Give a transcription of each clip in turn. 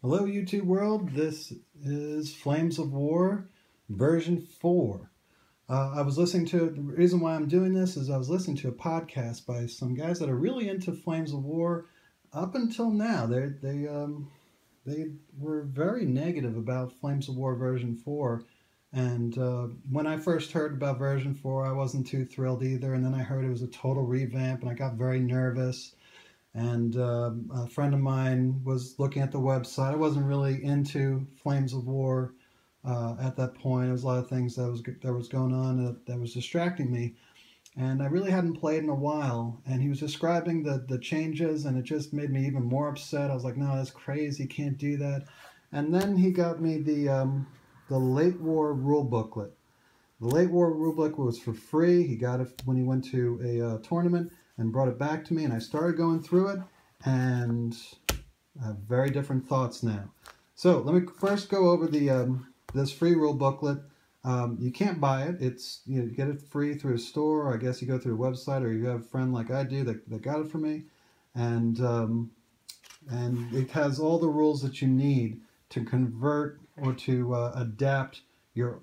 Hello YouTube world, this is Flames of War version 4. The reason why I'm doing this is I was listening to a podcast by some guys that are really into Flames of War up until now. They were very negative about Flames of War version 4. And when I first heard about version 4, I wasn't too thrilled either. And then I heard it was a total revamp and I got very nervous. And a friend of mine was looking at the website. I wasn't really into Flames of War at that point. There was a lot of things that was going on that was distracting me, and I really hadn't played in a while. And he was describing the changes, and it just made me even more upset. I was like, "No, that's crazy. Can't do that." And then he got me the Late War rule booklet. The Late War rulebook was for free. He got it when he went to a tournament and brought it back to me, and I started going through it, and I have very different thoughts now. So let me first go over the this free rule booklet. You can't buy it. You get it free through a store, or I guess you go through a website, or you have a friend like I do that got it for me, and it has all the rules that you need to convert or to adapt your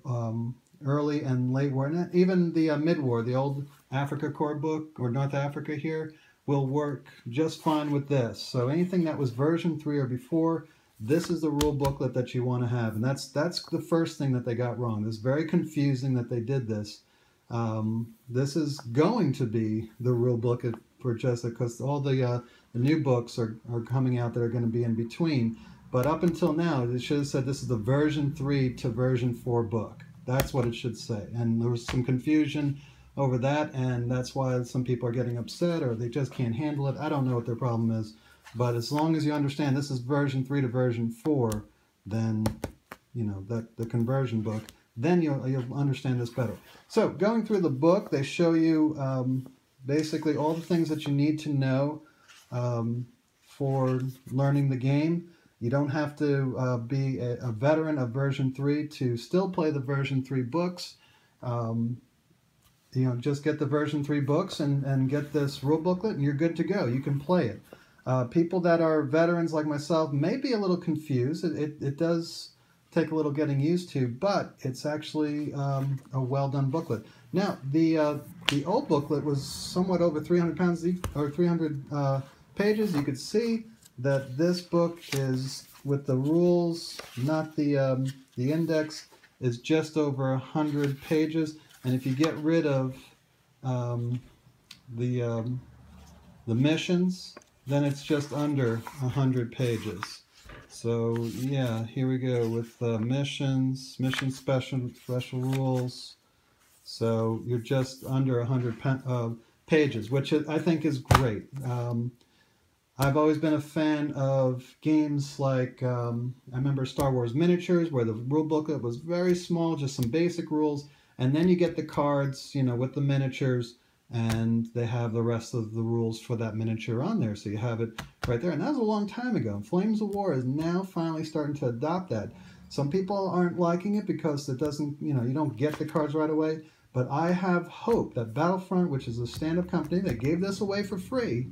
early and late war, and even the mid-war, the old Africa core book or North Africa here will work just fine with this. So anything that was version 3 or before, this is the rule booklet that you want to have, and that's the first thing that they got wrong. It's very confusing that they did this. This is going to be the rule booklet for just because all the new books are coming out that are going to be in between. But up until now, it should have said this is the version 3 to version 4 book. That's what it should say. And there was some confusion over that, and that's why some people are getting upset or they just can't handle it. I don't know what their problem is. But as long as you understand this is version 3 to version 4, then, you know, that the conversion book, then you'll understand this better. So going through the book, they show you basically all the things that you need to know for learning the game. You don't have to be a veteran of version 3 to still play the version 3 books. You know, just get the version 3 books and get this rule booklet and you're good to go. You can play it. People that are veterans like myself may be a little confused. It does take a little getting used to, but it's actually a well-done booklet. Now, the old booklet was somewhat over 300 pounds or 300 pages. You could see that this book is, with the rules, not the index, is just over 100 pages. And if you get rid of the missions, then it's just under 100 pages. So yeah, here we go with missions, mission special rules. So you're just under 100 pages, which I think is great. I've always been a fan of games like, I remember Star Wars Miniatures, where the rule booklet was very small, just some basic rules, and then you get the cards, you know, with the miniatures, and they have the rest of the rules for that miniature on there, so you have it right there. And that was a long time ago. And Flames of War is now finally starting to adopt that. Some people aren't liking it because it doesn't, you know, you don't get the cards right away, but I have hope that Battlefront, which is a stand-up company that gave this away for free,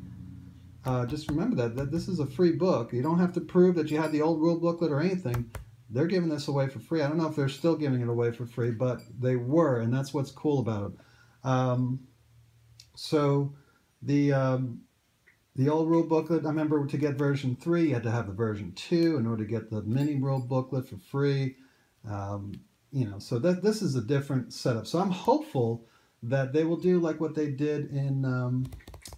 just remember that this is a free book. You don't have to prove that you had the old rule booklet or anything. They're giving this away for free. I don't know if they're still giving it away for free, but they were, and that's what's cool about it. So the old rule booklet, I remember to get version 3, you had to have the version 2 in order to get the mini rule booklet for free. You know, so this is a different setup. So I'm hopeful that they will do like what they did in,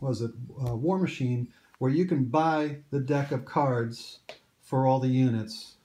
what was it, War Machine, where you can buy the deck of cards for all the units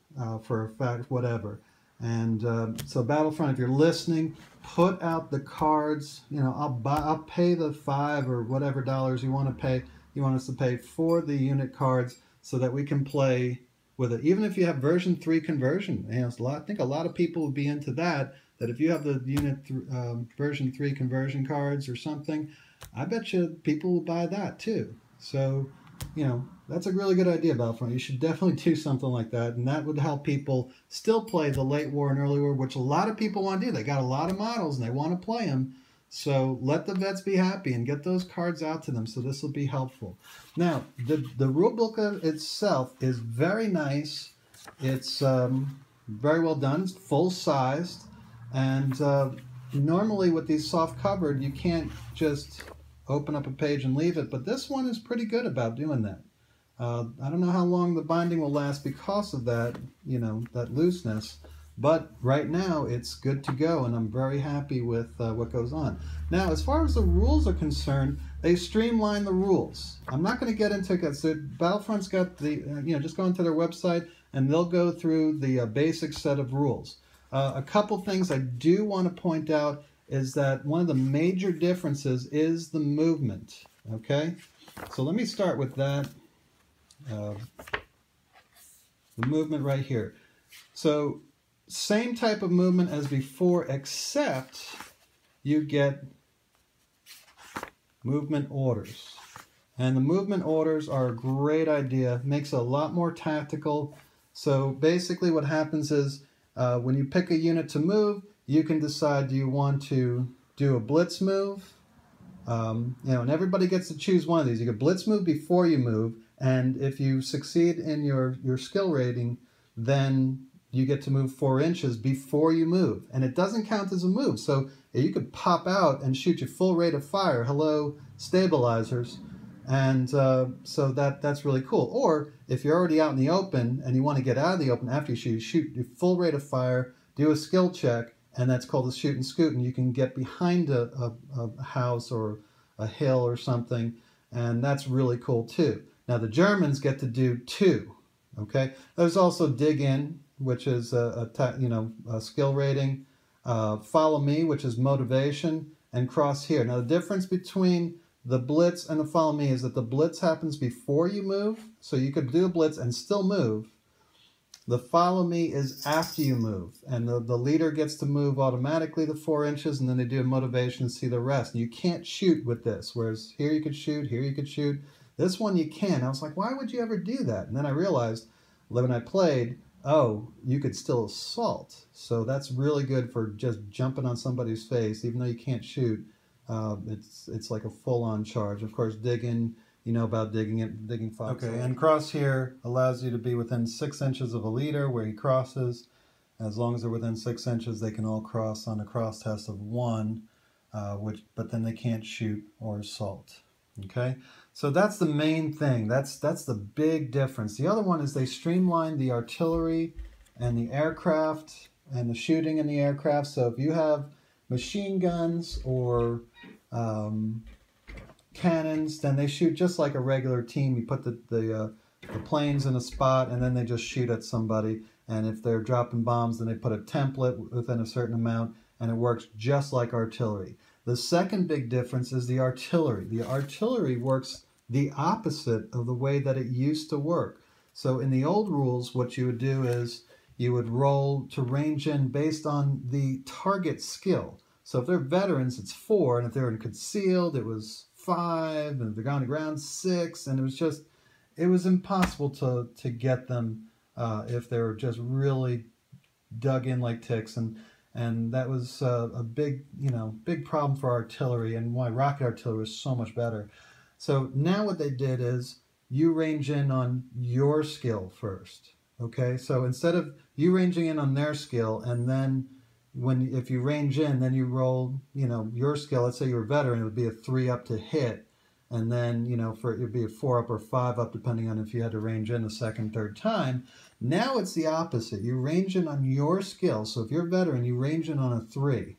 for a fact, whatever. And so Battlefront, if you're listening, put out the cards. You know, I'll pay the $5 or whatever dollars you want to pay. You want us to pay for the unit cards so that we can play with it. Even if you have version 3 conversion, you know, I think a lot of people would be into that. That if you have the version 3 conversion cards or something, I bet you people will buy that too. So, you know, that's a really good idea, Battlefront. You should definitely do something like that, and that would help people still play the late war and early war, which a lot of people want to do. They got a lot of models and they want to play them. So let the vets be happy and get those cards out to them. So this will be helpful. Now, the rule book itself is very nice. It's very well done. It's full-sized, and normally with these soft-covered, you can't just open up a page and leave it, but this one is pretty good about doing that. I don't know how long the binding will last because of that, that looseness, but right now it's good to go, and I'm very happy with what goes on. Now, as far as the rules are concerned, they streamline the rules. I'm not going to get into it because Battlefront's got the, just go into their website and they'll go through the basic set of rules. A couple things I do want to point out is that one of the major differences is the movement, okay? So let me start with that. The movement right here. So same type of movement as before, except you get movement orders. And the movement orders are a great idea. Makes it a lot more tactical. So basically what happens is when you pick a unit to move, you can decide, do you want to do a blitz move? And everybody gets to choose one of these. You can blitz move before you move, and if you succeed in your skill rating, then you get to move 4 inches before you move. And it doesn't count as a move. So you could pop out and shoot your full rate of fire. Hello, stabilizers. And so that's really cool. Or if you're already out in the open and you want to get out of the open after you shoot your full rate of fire, do a skill check, and that's called a shoot and scoot, and you can get behind a house or a hill or something, and that's really cool too. Now the Germans get to do 2, okay? There's also dig in, which is a skill rating, follow me, which is motivation, and cross here. Now the difference between the blitz and the follow me is that the blitz happens before you move, so you could do a blitz and still move. The follow me is after you move, and the leader gets to move automatically the 4 inches, and then they do a motivation to see the rest. And you can't shoot with this, whereas here you could shoot, here you could shoot. This one you can. I was like, why would you ever do that? And then I realized when I played, oh, you could still assault. So that's really good for just jumping on somebody's face, even though you can't shoot. It's like a full-on charge. Of course, digging. You know about digging fox. Okay, and cross here allows you to be within 6 inches of a leader where he crosses. As long as they're within 6 inches, they can all cross on a cross test of 1, but then they can't shoot or assault. Okay, so that's the main thing. That's the big difference. The other one is they streamlined the artillery and the aircraft and the shooting in the aircraft. So if you have machine guns or cannons, then they shoot just like a regular team. You put the planes in a spot and then they just shoot at somebody, and if they're dropping bombs then they put a template within a certain amount, and it works just like artillery. The second big difference is the artillery. The artillery works the opposite of the way that it used to work. So in the old rules, what you would do is you would roll to range in based on the target skill. So if they're veterans, it's 4, and if they're in concealed, it was 5, and if they're on the ground, 6, and it was impossible to get them if they were just really dug in like ticks, and that was a big problem for artillery, and why rocket artillery was so much better. So now what they did is you range in on your skill first, okay? So instead of you ranging in on their skill, and then if you range in, then you roll, your skill. Let's say you're a veteran, it would be a 3 up to hit, and then it would be a 4 up or 5 up, depending on if you had to range in a second, third time. Now it's the opposite. You range in on your skill. So if you're a veteran, you range in on a 3,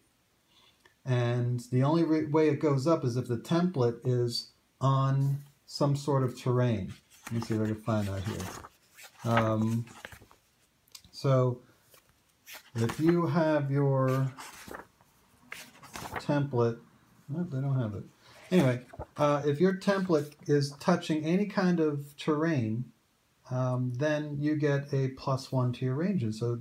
and the only way it goes up is if the template is on some sort of terrain. Let me see if I can find that here. So if you have your template, no, they don't have it. Anyway, if your template is touching any kind of terrain, then you get a +1 to your ranges. So,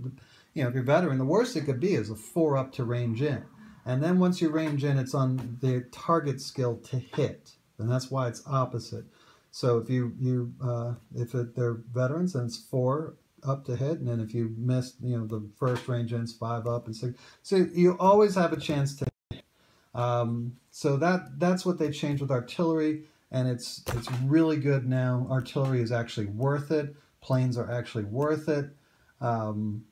if you're veteran, the worst it could be is a 4 up to range in. And then once you range in, it's on the target skill to hit. And that's why it's opposite. So if they're veterans, then it's 4 up to hit, and then if you miss, the first range in, it's 5 up and 6. So you always have a chance to hit. So that's what they changed with artillery, and it's really good now. Artillery is actually worth it. Planes are actually worth it. And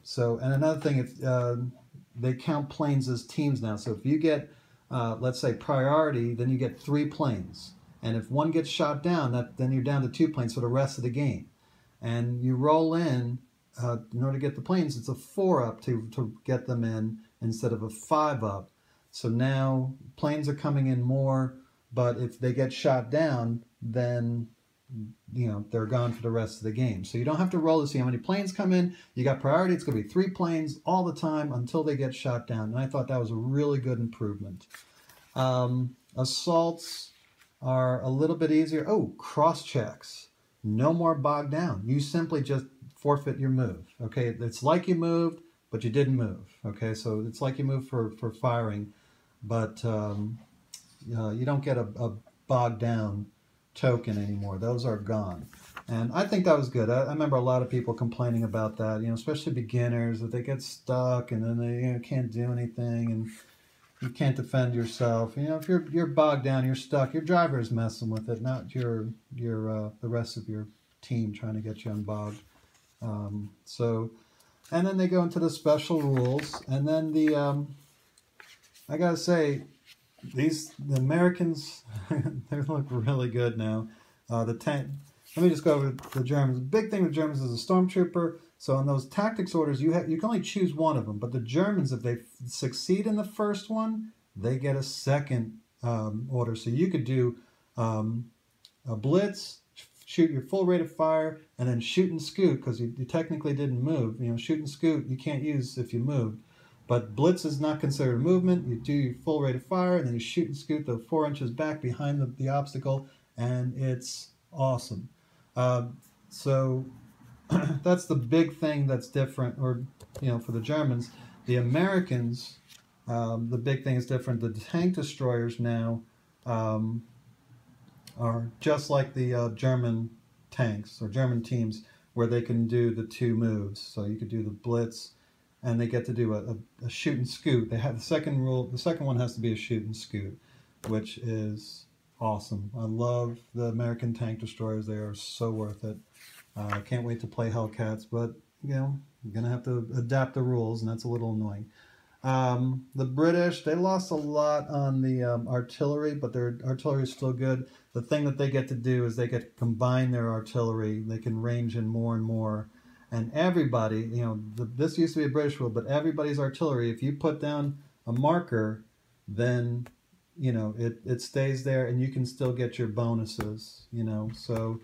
another thing, they count planes as teams now. So if you get, let's say, priority, then you get 3 planes. And if one gets shot down, then you're down to 2 planes for the rest of the game. And you roll in order to get the planes, it's a 4-up to get them in instead of a 5-up. So now planes are coming in more, but if they get shot down, then they're gone for the rest of the game. So you don't have to roll to see how many planes come in. You got priority. It's going to be 3 planes all the time until they get shot down. And I thought that was a really good improvement. Assaults are a little bit easier. Oh, cross checks. No more bogged down. You simply just forfeit your move. Okay, it's like you moved, but you didn't move. Okay, so it's like you moved for firing, but you don't get a bogged down token anymore. Those are gone. And I think that was good. I remember a lot of people complaining about that, especially beginners, that they get stuck and then they can't do anything and you can't defend yourself. If you're bogged down, you're stuck, your driver is messing with it, not the rest of your team trying to get you unbogged. And then they go into the special rules, and then I gotta say, the Americans, they look really good now. Let me just go over the Germans. The big thing with Germans is a stormtrooper. So in those tactics orders, you can only choose one of them. But the Germans, if they succeed in the first one, they get a second order. So you could do a blitz, shoot your full rate of fire, and then shoot and scoot, because you technically didn't move. Shoot and scoot you can't use if you moved. But blitz is not considered a movement. You do your full rate of fire, and then you shoot and scoot the 4 inches back behind the obstacle, and it's awesome. So that's the big thing that's different, or for the Germans. The Americans, the big thing is different. The tank destroyers now are just like the German tanks or German teams, where they can do the 2 moves. So you could do the blitz, and they get to do a shoot and scoot. They have the second rule. The second one has to be a shoot and scoot, which is awesome. I love the American tank destroyers. They are so worth it. I can't wait to play Hellcats, but you're gonna have to adapt the rules, and that's a little annoying. The British, they lost a lot on the artillery, but their artillery is still good. The thing that they get to do is they get to combine their artillery. They can range in more and more. And everybody, this used to be a British rule, but everybody's artillery, if you put down a marker, then, it stays there and you can still get your bonuses, So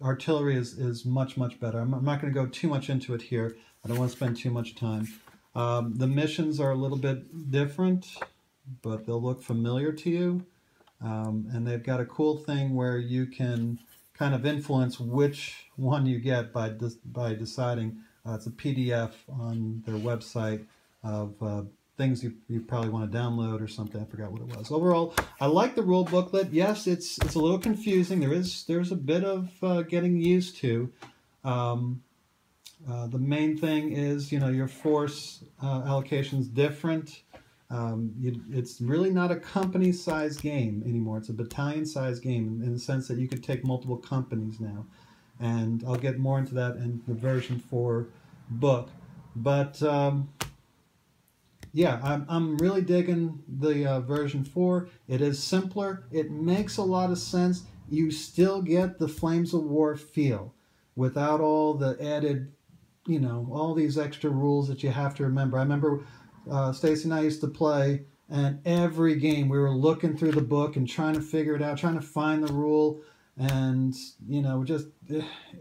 artillery is much, much better. I'm not going to go too much into it here. I don't want to spend too much time. The missions are a little bit different, but they'll look familiar to you. And they've got a cool thing where you can kind of influence which one you get by deciding. It's a PDF on their website of things you probably want to download or something. I forgot what it was. Overall, I like the rule booklet. Yes, it's a little confusing. There's a bit of getting used to. The main thing is, your force allocation's different. It's really not a company-sized game anymore. It's a battalion-sized game in the sense that you could take multiple companies now. And I'll get more into that in the version 4 book. But yeah, I'm really digging the version 4. It is simpler. It makes a lot of sense. You still get the Flames of War feel without all the added, all these extra rules that you have to remember. I remember Stacy and I used to play, and every game we were looking through the book and trying to figure it out, trying to find the rule, and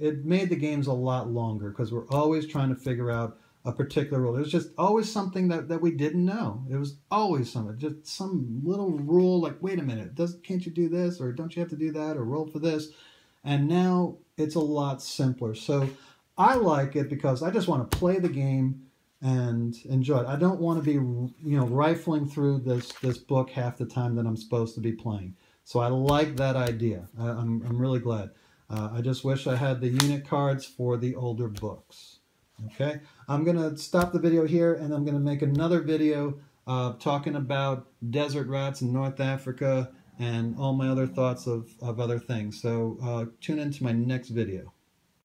it made the games a lot longer because we're always trying to figure out a particular rule. It was just always something that we didn't know. It was always something, just some little rule like, wait a minute, can't you do this, or don't you have to do that, or roll for this? And now it's a lot simpler. So I like it because I just want to play the game and enjoy it. I don't want to be, rifling through this book half the time that I'm supposed to be playing. So I like that idea. I'm really glad. I just wish I had the unit cards for the older books. Okay, I'm going to stop the video here, and I'm going to make another video talking about desert rats in North Africa and all my other thoughts of other things. So tune in to my next video.